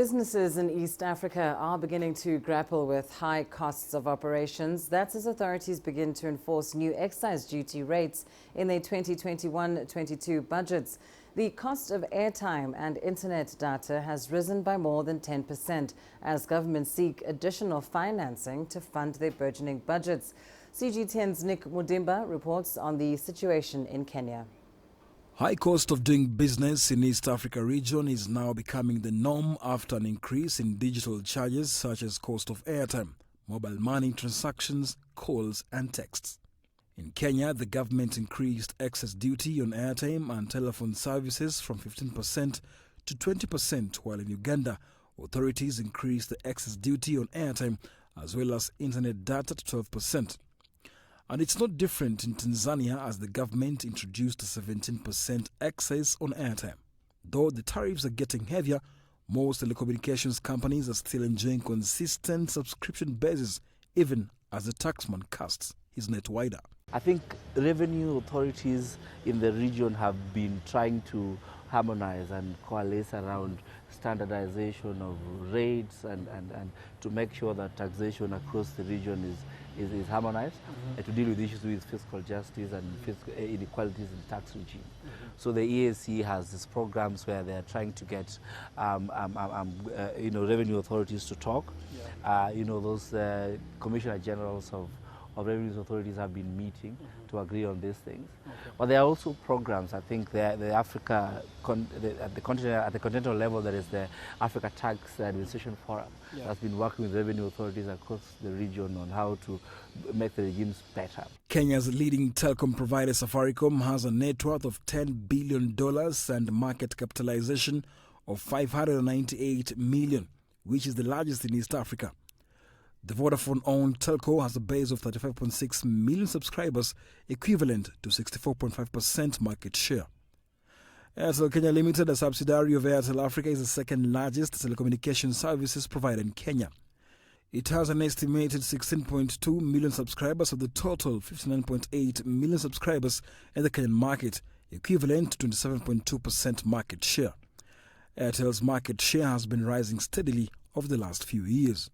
Businesses in East Africa are beginning to grapple with high costs of operations. That's as authorities begin to enforce new excise duty rates in their 2021-22 budgets. The cost of airtime and internet data has risen by more than 10% as governments seek additional financing to fund their burgeoning budgets. CGTN's Nick Mudimba reports on the situation in Kenya. High cost of doing business in East Africa region is now becoming the norm after an increase in digital charges such as cost of airtime, mobile money transactions, calls and texts. In Kenya, the government increased excess duty on airtime and telephone services from 15% to 20%, while in Uganda, authorities increased the excess duty on airtime as well as internet data to 12%. And it's not different in Tanzania as the government introduced a 17% excise on airtime. Though the tariffs are getting heavier, most telecommunications companies are still enjoying consistent subscription bases, even as the taxman casts his net wider. I think revenue authorities in the region have been trying to harmonize and coalesce around standardization of rates and to make sure that taxation across the region is harmonized to deal with issues with fiscal justice and fiscal inequalities in the tax regime. So the EAC has these programs where they are trying to get revenue authorities to talk. Those commissioner generals of revenue authorities have been meeting to agree on these things. But there are also programs. I think at the continental level, there is the Africa Tax Administration Forum that's been working with revenue authorities across the region on how to make the regimes better. Kenya's leading telecom provider Safaricom has a net worth of $10 billion and market capitalization of $598 million, which is the largest in East Africa. The Vodafone-owned telco has a base of 35.6 million subscribers, equivalent to 64.5% market share. Airtel Kenya Limited, a subsidiary of Airtel Africa, is the second largest telecommunication services provider in Kenya. It has an estimated 16.2 million subscribers of the total 59.8 million subscribers in the Kenyan market, equivalent to 27.2% market share. Airtel's market share has been rising steadily over the last few years.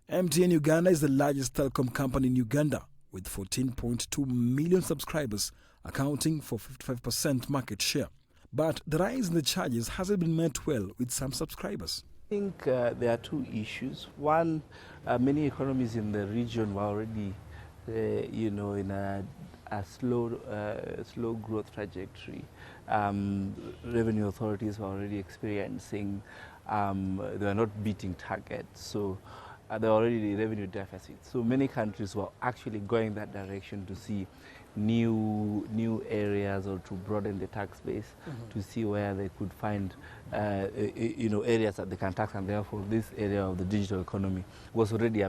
MTN Uganda is the largest telecom company in Uganda, with 14.2 million subscribers, accounting for 55% market share. But the rise in the charges hasn't been met well with some subscribers. I think there are two issues. One, many economies in the region were already, in a slow growth trajectory. Revenue authorities were already experiencing, they were not beating targets. So there are already revenue deficits. So many countries were actually going that direction to see new areas or to broaden the tax base, to see where they could find areas that they can tax, and therefore this area of the digital economy was already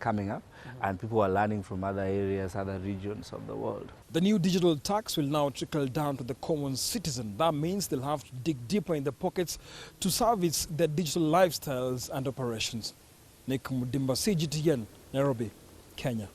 coming up, and people were learning from other areas, other regions of the world. The new digital tax will now trickle down to the common citizen. That means they'll have to dig deeper in the pockets to service their digital lifestyles and operations. Nick Mudimba, CGTN, Nairobi, Kenya.